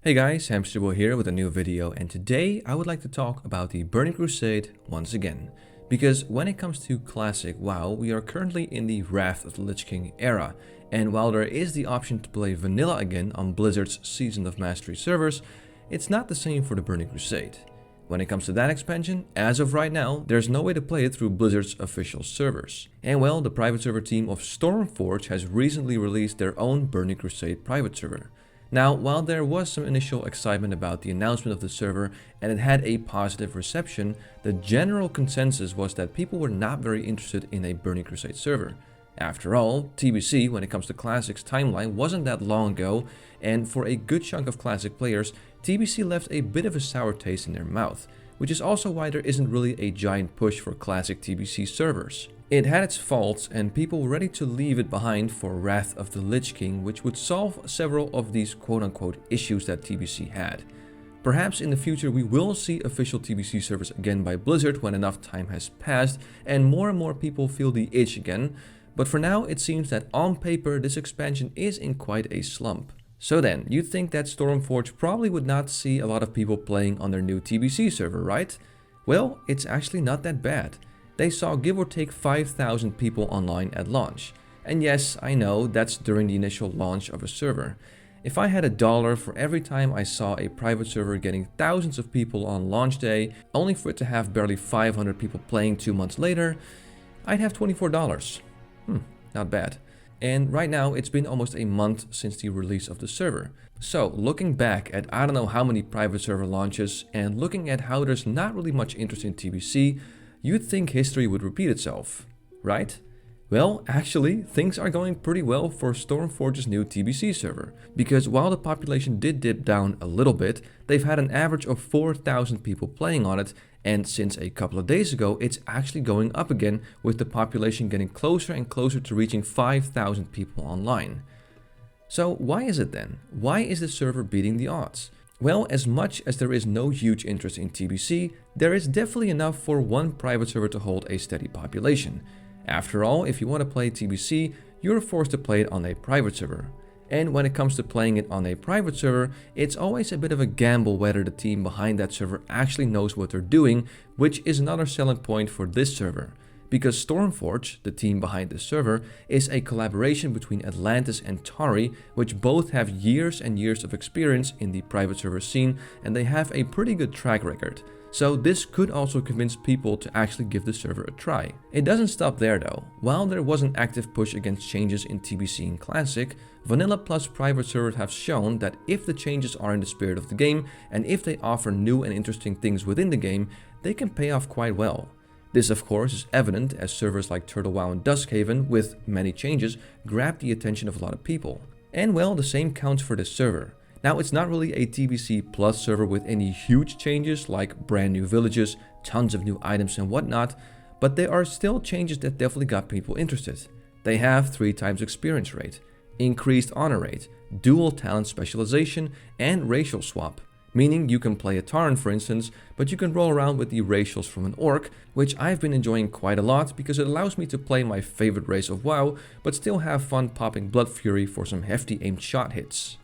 Hey guys, Hamsterwheel here with a new video, and today I would like to talk about the Burning Crusade once again. Because when it comes to classic WoW, we are currently in the Wrath of the Lich King era, and while there is the option to play vanilla again on Blizzard's Season of Mastery servers, it's not the same for the Burning Crusade. When it comes to that expansion, as of right now, there's no way to play it through Blizzard's official servers. And well, the private server team of Stormforge has recently released their own Burning Crusade private server. Now, while there was some initial excitement about the announcement of the server and it had a positive reception, the general consensus was that people were not very interested in a Burning Crusade server. After all, TBC, when it comes to Classic's timeline, wasn't that long ago, and for a good chunk of Classic players, TBC left a bit of a sour taste in their mouth, which is also why there isn't really a giant push for Classic TBC servers. It had its faults, and people were ready to leave it behind for Wrath of the Lich King, which would solve several of these quote-unquote issues that TBC had. Perhaps in the future we will see official TBC servers again by Blizzard when enough time has passed and more people feel the itch again, but for now it seems that on paper this expansion is in quite a slump. So then, you'd think that Stormforge probably would not see a lot of people playing on their new TBC server, right? Well, it's actually not that bad. They saw give or take 5,000 people online at launch. And yes, I know that's during the initial launch of a server. If I had $1 for every time I saw a private server getting thousands of people on launch day, only for it to have barely 500 people playing 2 months later, I'd have $24. Not bad. And right now it's been almost a month since the release of the server. So looking back at I don't know how many private server launches and looking at how there's not really much interest in TBC, you'd think history would repeat itself, right? Well, actually, things are going pretty well for Stormforge's new TBC server, because while the population did dip down a little bit, they've had an average of 4,000 people playing on it, and since a couple of days ago, it's actually going up again, with the population getting closer and closer to reaching 5,000 people online. So why is it then? Why is the server beating the odds? Well, as much as there is no huge interest in TBC, there is definitely enough for one private server to hold a steady population. After all, if you want to play TBC, you're forced to play it on a private server. And when it comes to playing it on a private server, it's always a bit of a gamble whether the team behind that server actually knows what they're doing, which is another selling point for this server. Because Stormforge, the team behind this server, is a collaboration between Atlantis and Tari, which both have years and years of experience in the private server scene, and they have a pretty good track record. So this could also convince people to actually give the server a try. It doesn't stop there though. While there was an active push against changes in TBC and Classic, Vanilla plus private servers have shown that if the changes are in the spirit of the game, and if they offer new and interesting things within the game, they can pay off quite well. This of course is evident as servers like TurtleWow and Duskhaven, with many changes, grab the attention of a lot of people. And well, the same counts for this server. Now, it's not really a TBC plus server with any huge changes like brand new villages, tons of new items and whatnot, but there are still changes that definitely got people interested. They have 3 times experience rate, increased honor rate, dual talent specialization, and racial swap. Meaning you can play a Tauren for instance, but you can roll around with the racials from an Orc, which I've been enjoying quite a lot because it allows me to play my favorite race of WoW, but still have fun popping Blood Fury for some hefty aimed shot hits.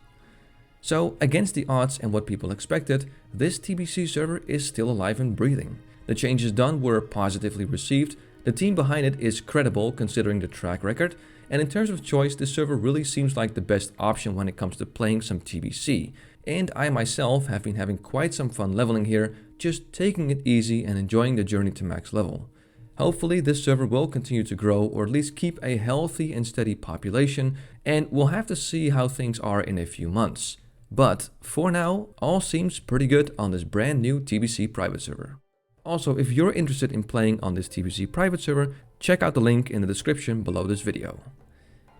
So, against the odds and what people expected, this TBC server is still alive and breathing. The changes done were positively received, the team behind it is credible considering the track record, and in terms of choice, the server really seems like the best option when it comes to playing some TBC. And I myself have been having quite some fun leveling here, just taking it easy and enjoying the journey to max level. Hopefully this server will continue to grow, or at least keep a healthy and steady population, and we'll have to see how things are in a few months. But for now, all seems pretty good on this brand new TBC private server. Also, if you're interested in playing on this TBC private server, check out the link in the description below this video.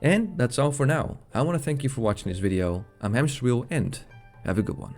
And that's all for now. I want to thank you for watching this video. I'm Hamsterwheel and have a good one.